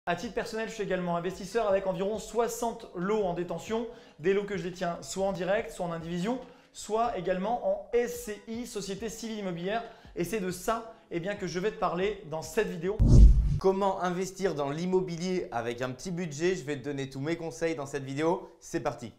À titre personnel, je suis également investisseur avec environ 60 lots en détention, des lots que je détiens soit en direct, soit en indivision, soit également en SCI, Société Civile Immobilière. Et c'est de ça que je vais te parler dans cette vidéo. Comment investir dans l'immobilier avec un petit budget? Je vais te donner tous mes conseils dans cette vidéo. C'est parti!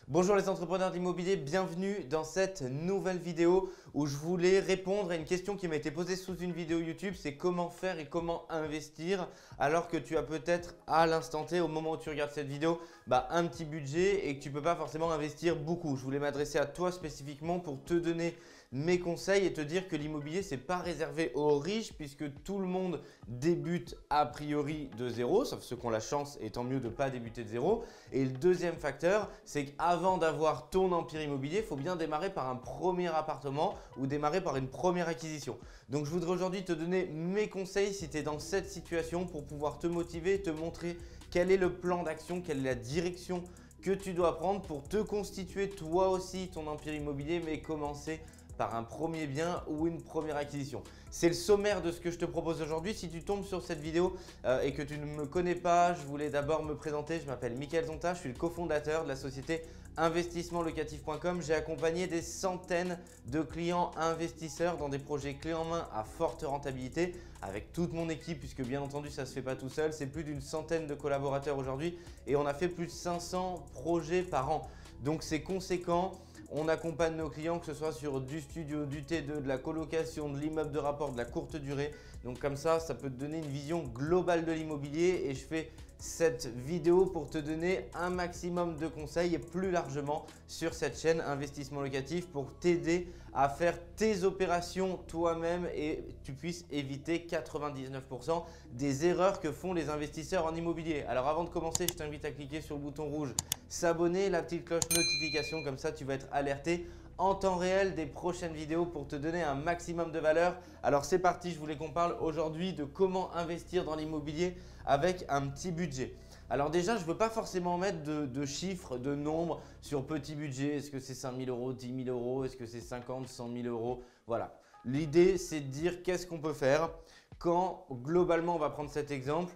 Bonjour les entrepreneurs d'immobilier, bienvenue dans cette nouvelle vidéo où je voulais répondre à une question qui m'a été posée sous une vidéo YouTube, c'est comment faire et comment investir alors que tu as peut-être à l'instant T, au moment où tu regardes cette vidéo, un petit budget et que tu ne peux pas forcément investir beaucoup. Je voulais m'adresser à toi spécifiquement pour te donner mes conseils et te dire que l'immobilier, ce n'est pas réservé aux riches puisque tout le monde débute a priori de zéro, sauf ceux qui ont la chance et tant mieux de ne pas débuter de zéro. Et le deuxième facteur, c'est qu'avant d'avoir ton empire immobilier, il faut bien démarrer par un premier appartement ou démarrer par une première acquisition. Donc je voudrais aujourd'hui te donner mes conseils si tu es dans cette situation pour pouvoir te motiver, te montrer quel est le plan d'action, quelle est la direction que tu dois prendre pour te constituer toi aussi ton empire immobilier, mais commencer par un premier bien ou une première acquisition. C'est le sommaire de ce que je te propose aujourd'hui. Si tu tombes sur cette vidéo et que tu ne me connais pas, je voulais d'abord me présenter. Je m'appelle Mickaël Zonta, je suis le cofondateur de la société investissementlocatif.com. J'ai accompagné des centaines de clients investisseurs dans des projets clés en main à forte rentabilité avec toute mon équipe puisque bien entendu ça ne se fait pas tout seul. C'est plus d'une centaine de collaborateurs aujourd'hui et on a fait plus de 500 projets par an. Donc c'est conséquent. On accompagne nos clients que ce soit sur du studio, du T2, de la colocation, de l'immeuble de rapport, de la courte durée. Donc comme ça peut te donner une vision globale de l'immobilier et je fais cette vidéo pour te donner un maximum de conseils et plus largement sur cette chaîne Investissement Locatif pour t'aider à faire tes opérations toi-même et tu puisses éviter 99% des erreurs que font les investisseurs en immobilier. Alors avant de commencer, je t'invite à cliquer sur le bouton rouge s'abonner, la petite cloche notification, comme ça tu vas être alerté en temps réel des prochaines vidéos pour te donner un maximum de valeur. Alors c'est parti, je voulais qu'on parle aujourd'hui de comment investir dans l'immobilier avec un petit budget. Alors déjà, je ne veux pas forcément mettre de chiffres, de nombres sur petit budget. Est-ce que c'est 5 000 euros, 10 000 euros, est-ce que c'est 50, 100 000 euros? Voilà. L'idée, c'est de dire qu'est-ce qu'on peut faire quand globalement, on va prendre cet exemple,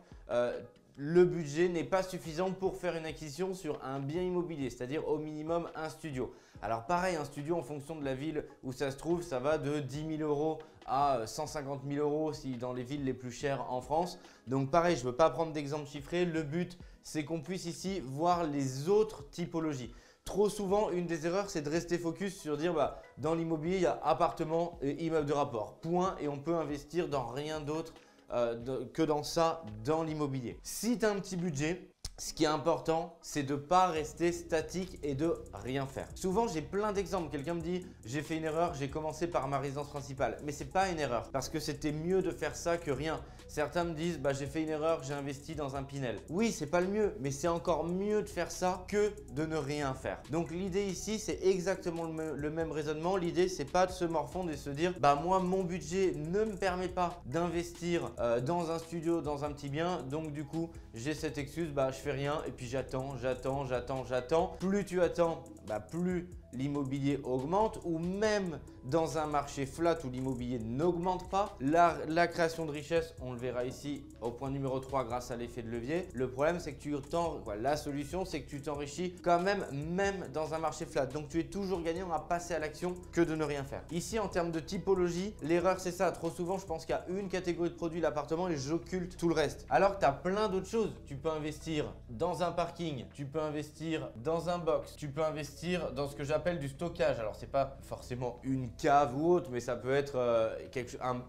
le budget n'est pas suffisant pour faire une acquisition sur un bien immobilier, c'est-à-dire au minimum un studio. Alors pareil, un studio en fonction de la ville où ça se trouve, ça va de 10 000 euros à 150 000 euros si dans les villes les plus chères en France. Donc pareil, je ne veux pas prendre d'exemple chiffré. Le but, c'est qu'on puisse ici voir les autres typologies. Trop souvent, une des erreurs, c'est de rester focus sur dire dans l'immobilier, il y a appartement et immeuble de rapport. Point, et on peut investir dans rien d'autre que dans ça, dans l'immobilier. Si tu as un petit budget, ce qui est important, c'est de ne pas rester statique et de rien faire. Souvent, j'ai plein d'exemples. Quelqu'un me dit « j'ai fait une erreur, j'ai commencé par ma résidence principale ». Mais ce n'est pas une erreur parce que c'était mieux de faire ça que rien. Certains me disent « j'ai fait une erreur, j'ai investi dans un Pinel ». Oui, c'est pas le mieux, mais c'est encore mieux de faire ça que de ne rien faire. Donc l'idée ici, c'est exactement le même raisonnement. L'idée, c'est pas de se morfondre et de se dire « moi, mon budget ne me permet pas d'investir dans un studio, dans un petit bien. Donc du coup, j'ai cette excuse, je fais rien et puis j'attends. Plus tu attends, plus l'immobilier augmente ou même dans un marché flat où l'immobilier n'augmente pas, la création de richesse, on le verra ici au point numéro 3 grâce à l'effet de levier. Le problème, c'est que la solution, c'est que tu t'enrichis quand même dans un marché flat. Donc, tu es toujours gagnant à passer à l'action que de ne rien faire. Ici, en termes de typologie, l'erreur, c'est ça. Trop souvent, je pense qu'il y a une catégorie de produits, l'appartement, et j'occulte tout le reste. Alors que tu as plein d'autres choses. Tu peux investir dans un parking, tu peux investir dans un box, tu peux investir dans ce que j'appelle du stockage. Alors, c'est pas forcément une cave ou autre, mais ça peut être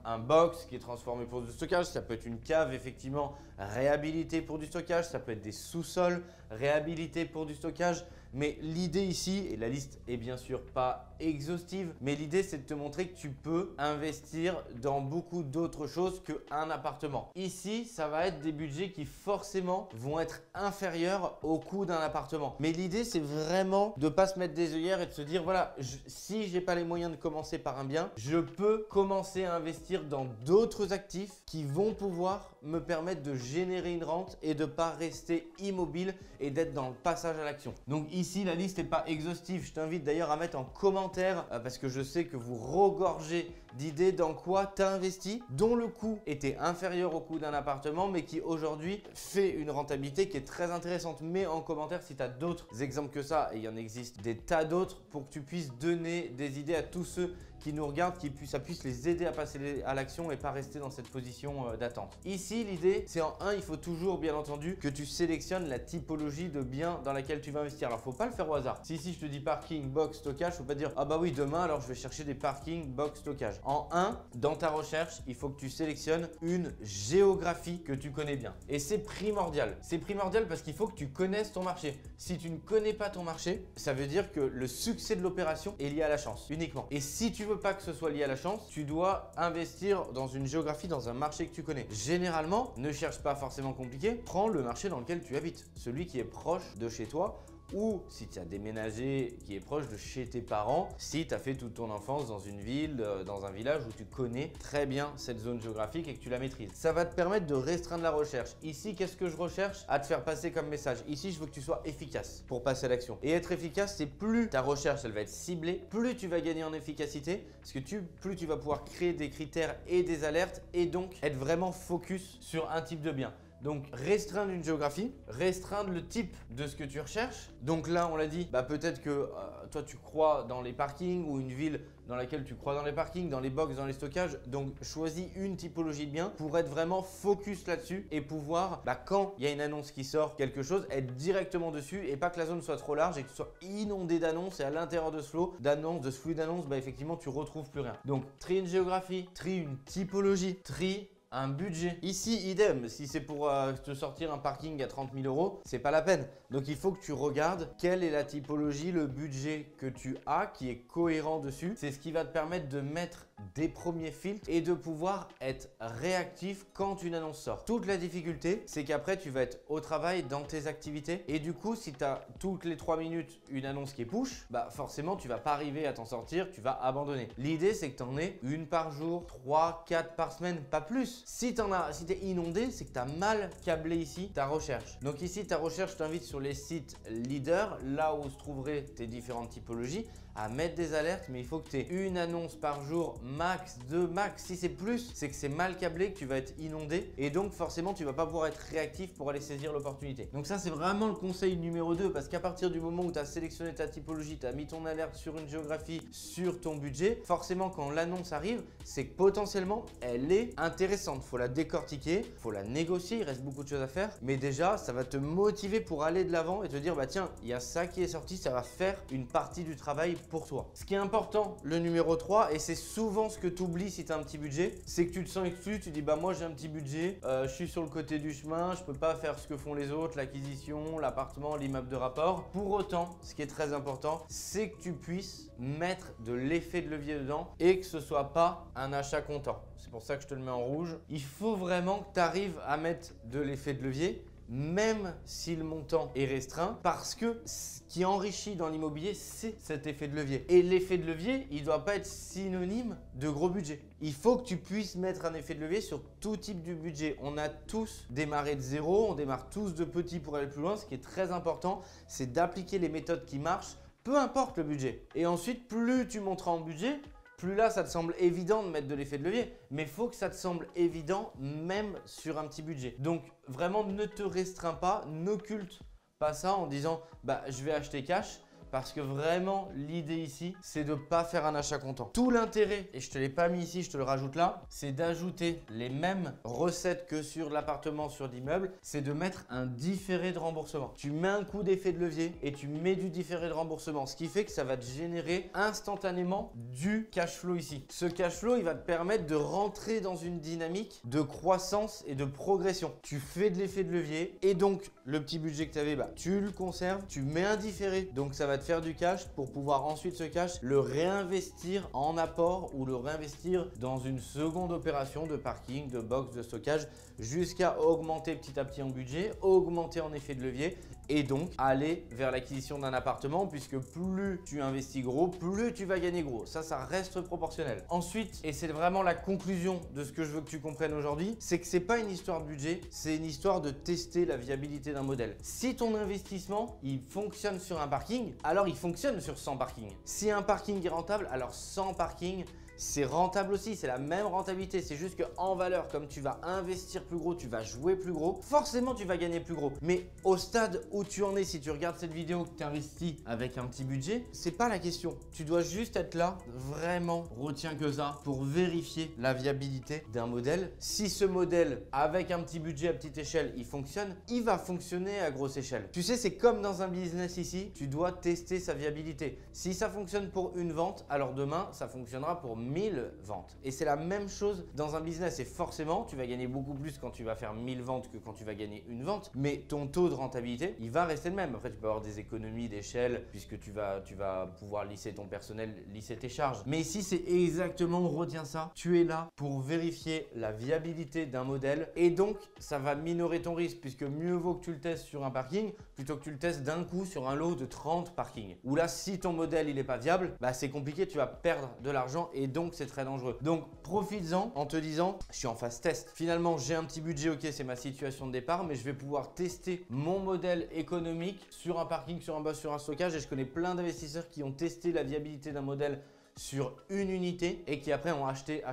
un box qui est transformé pour du stockage. Ça peut être une cave effectivement réhabilitée pour du stockage. Ça peut être des sous-sols réhabilités pour du stockage. Mais l'idée ici, et la liste est bien sûr pas exhaustive, mais l'idée c'est de te montrer que tu peux investir dans beaucoup d'autres choses qu'un appartement. Ici, ça va être des budgets qui forcément vont être inférieurs au coût d'un appartement. Mais l'idée c'est vraiment de ne pas se mettre des œillères et de se dire voilà, si j'ai pas les moyens de commencer par un bien, je peux commencer à investir dans d'autres actifs qui vont pouvoir me permettre de générer une rente et de ne pas rester immobile et d'être dans le passage à l'action. Donc ici, Ici, la liste n'est pas exhaustive. Je t'invite d'ailleurs à mettre en commentaire parce que je sais que vous regorgez d'idées dans quoi tu as investi, dont le coût était inférieur au coût d'un appartement, mais qui aujourd'hui fait une rentabilité qui est très intéressante. Mets en commentaire si tu as d'autres exemples que ça, et il y en existe des tas d'autres, pour que tu puisses donner des idées à tous ceux qui nous regardent, ça puisse les aider à passer à l'action et pas rester dans cette position d'attente. Ici, l'idée, c'est en 1, il faut toujours bien entendu que tu sélectionnes la typologie de bien dans laquelle tu vas investir. Alors, faut pas le faire au hasard. Si ici, je te dis parking, box, stockage, faut pas dire ah bah oui, demain, alors je vais chercher des parking, box, stockage. En 1, dans ta recherche, il faut que tu sélectionnes une géographie que tu connais bien. Et c'est primordial. C'est primordial parce qu'il faut que tu connaisses ton marché. Si tu ne connais pas ton marché, ça veut dire que le succès de l'opération est lié à la chance uniquement. Et si tu veux pas que ce soit lié à la chance, tu dois investir dans une géographie, dans un marché que tu connais. Généralement, ne cherche pas forcément compliqué, prends le marché dans lequel tu habites, celui qui est proche de chez toi, ou si tu as déménagé qui est proche de chez tes parents, si tu as fait toute ton enfance dans une ville, dans un village où tu connais très bien cette zone géographique et que tu la maîtrises. Ça va te permettre de restreindre la recherche. Ici, qu'est-ce que je recherche à te faire passer comme message? Ici, je veux que tu sois efficace pour passer à l'action. Et être efficace, c'est plus ta recherche, elle va être ciblée, plus tu vas gagner en efficacité, parce que plus tu vas pouvoir créer des critères et des alertes et donc être vraiment focus sur un type de bien. Donc restreindre une géographie, restreindre le type de ce que tu recherches. Donc là on l'a dit, peut-être que toi tu crois dans les parkings ou une ville dans laquelle tu crois dans les parkings, dans les box, dans les stockages. Donc choisis une typologie de bien pour être vraiment focus là-dessus et pouvoir, quand il y a une annonce qui sort quelque chose, être directement dessus et pas que la zone soit trop large et que tu sois inondé d'annonces et à l'intérieur de ce flot d'annonces, de ce flux d'annonces, effectivement tu retrouves plus rien. Donc trie une géographie, trie une typologie, trie un budget. Ici, idem, si c'est pour te sortir un parking à 30 000 €, c'est pas la peine. Donc, il faut que tu regardes quelle est la typologie, le budget que tu as qui est cohérent dessus. C'est ce qui va te permettre de mettre des premiers filtres et de pouvoir être réactif quand une annonce sort. Toute la difficulté, c'est qu'après, tu vas être au travail dans tes activités et du coup, si tu as toutes les 3 minutes une annonce qui est push, forcément, tu vas pas arriver à t'en sortir, tu vas abandonner. L'idée, c'est que tu en aies une par jour, 3, 4 par semaine, pas plus. Si tu es inondé, c'est que tu as mal câblé ici ta recherche. Donc ici, ta recherche, je t'invite sur les sites leaders, là où se trouveraient tes différentes typologies, à mettre des alertes, mais il faut que tu aies une annonce par jour, max, 2 max. Si c'est plus, c'est que c'est mal câblé, que tu vas être inondé et donc forcément, tu vas pas pouvoir être réactif pour aller saisir l'opportunité. Donc ça, c'est vraiment le conseil numéro 2 parce qu'à partir du moment où tu as sélectionné ta typologie, tu as mis ton alerte sur une géographie, sur ton budget, forcément, quand l'annonce arrive, c'est que potentiellement, elle est intéressante. Faut la décortiquer, faut la négocier, il reste beaucoup de choses à faire, mais déjà, ça va te motiver pour aller de l'avant et te dire, tiens, il y a ça qui est sorti, ça va faire une partie du travail pour toi. Ce qui est important, le numéro 3, et c'est souvent ce que tu oublies si tu as un petit budget, c'est que tu te sens exclu, tu dis moi j'ai un petit budget, je suis sur le côté du chemin, je peux pas faire ce que font les autres, l'acquisition, l'appartement, l'immeuble de rapport. Pour autant, ce qui est très important, c'est que tu puisses mettre de l'effet de levier dedans et que ce soit pas un achat comptant. C'est pour ça que je te le mets en rouge. Il faut vraiment que tu arrives à mettre de l'effet de levier, même si le montant est restreint, parce que ce qui enrichit dans l'immobilier, c'est cet effet de levier. Et l'effet de levier, il ne doit pas être synonyme de gros budget. Il faut que tu puisses mettre un effet de levier sur tout type de budget. On a tous démarré de zéro, on démarre tous de petits pour aller plus loin. Ce qui est très important, c'est d'appliquer les méthodes qui marchent, peu importe le budget. Et ensuite, plus tu monteras en budget, plus là, ça te semble évident de mettre de l'effet de levier, mais il faut que ça te semble évident même sur un petit budget. Donc, vraiment, ne te restreins pas, n'occulte pas ça en disant je vais acheter cash. Parce que vraiment, l'idée ici, c'est de ne pas faire un achat comptant. Tout l'intérêt, et je ne te l'ai pas mis ici, je te le rajoute là, c'est d'ajouter les mêmes recettes que sur l'appartement, sur l'immeuble, c'est de mettre un différé de remboursement. Tu mets un coup d'effet de levier et tu mets du différé de remboursement, ce qui fait que ça va te générer instantanément du cash flow ici. Ce cash flow, il va te permettre de rentrer dans une dynamique de croissance et de progression. Tu fais de l'effet de levier et donc le petit budget que tu avais, tu le conserves, tu mets un différé, donc ça va te faire du cash pour pouvoir ensuite ce cash le réinvestir en apport ou le réinvestir dans une seconde opération de parking, de box, de stockage jusqu'à augmenter petit à petit en budget, augmenter en effet de levier et donc aller vers l'acquisition d'un appartement, puisque plus tu investis gros, plus tu vas gagner gros. Ça reste proportionnel. Ensuite, et c'est vraiment la conclusion de ce que je veux que tu comprennes aujourd'hui, c'est que c'est pas une histoire de budget, c'est une histoire de tester la viabilité d'un modèle. Si ton investissement, il fonctionne sur un parking, alors il fonctionne sur 100 parkings. Si un parking est rentable, alors 100 parkings, c'est rentable aussi, c'est la même rentabilité. C'est juste qu'en valeur, comme tu vas investir plus gros, tu vas jouer plus gros, forcément tu vas gagner plus gros. Mais au stade où tu en es, si tu regardes cette vidéo, que tu investis avec un petit budget, c'est pas la question. Tu dois juste être là, vraiment, retiens que ça, pour vérifier la viabilité d'un modèle. Si ce modèle, avec un petit budget à petite échelle, il fonctionne, il va fonctionner à grosse échelle. Tu sais, c'est comme dans un business ici, tu dois tester sa viabilité. Si ça fonctionne pour une vente, alors demain, ça fonctionnera pour 1000 ventes. Et c'est la même chose dans un business. Et forcément, tu vas gagner beaucoup plus quand tu vas faire 1000 ventes que quand tu vas gagner une vente. Mais ton taux de rentabilité, il va rester le même. Après, tu peux avoir des économies d'échelle puisque tu vas pouvoir lisser ton personnel, lisser tes charges. Mais ici, c'est exactement, retiens ça, tu es là pour vérifier la viabilité d'un modèle et donc, ça va minorer ton risque puisque mieux vaut que tu le testes sur un parking plutôt que tu le testes d'un coup sur un lot de 30 parkings. Ou là, si ton modèle, il n'est pas viable, bah, c'est compliqué, tu vas perdre de l'argent et donc c'est très dangereux. Donc profites-en en te disant, je suis en phase test. Finalement, j'ai un petit budget, ok, c'est ma situation de départ, mais je vais pouvoir tester mon modèle économique sur un parking, sur un bus, sur un stockage. Et je connais plein d'investisseurs qui ont testé la viabilité d'un modèle sur une unité et qui après ont acheté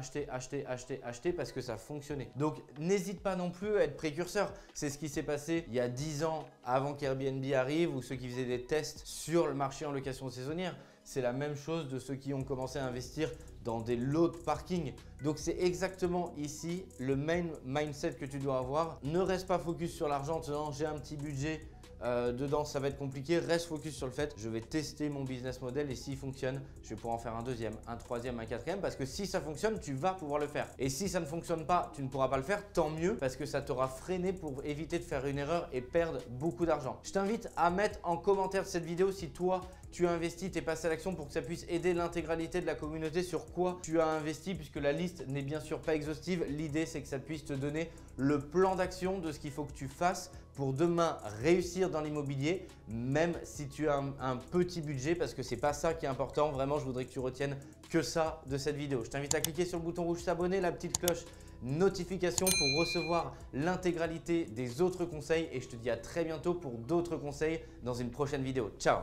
parce que ça fonctionnait. Donc n'hésite pas non plus à être précurseur. C'est ce qui s'est passé il y a 10 ans avant qu'Airbnb arrive ou ceux qui faisaient des tests sur le marché en location saisonnière. C'est la même chose de ceux qui ont commencé à investir dans des lots de parking. Donc c'est exactement ici le même mindset que tu dois avoir. Ne reste pas focus sur l'argent en te disant j'ai un petit budget, dedans ça va être compliqué. Reste focus sur le fait je vais tester mon business model et s'il fonctionne, je vais pouvoir en faire un deuxième, un troisième, un quatrième parce que si ça fonctionne, tu vas pouvoir le faire. Et si ça ne fonctionne pas, tu ne pourras pas le faire, tant mieux parce que ça t'aura freiné pour éviter de faire une erreur et perdre beaucoup d'argent. Je t'invite à mettre en commentaire de cette vidéo si toi tu as investi, tu es passé à l'action pour que ça puisse aider l'intégralité de la communauté sur quoi tu as investi puisque la liste n'est bien sûr pas exhaustive. L'idée, c'est que ça puisse te donner le plan d'action de ce qu'il faut que tu fasses pour demain réussir dans l'immobilier, même si tu as un petit budget parce que c'est pas ça qui est important. Vraiment, je voudrais que tu retiennes que ça de cette vidéo. Je t'invite à cliquer sur le bouton rouge s'abonner, la petite cloche notification pour recevoir l'intégralité des autres conseils et je te dis à très bientôt pour d'autres conseils dans une prochaine vidéo. Ciao!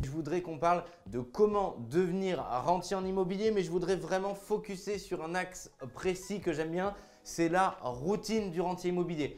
Je voudrais qu'on parle de comment devenir rentier en immobilier, mais je voudrais vraiment focuser sur un axe précis que j'aime bien, c'est la routine du rentier immobilier.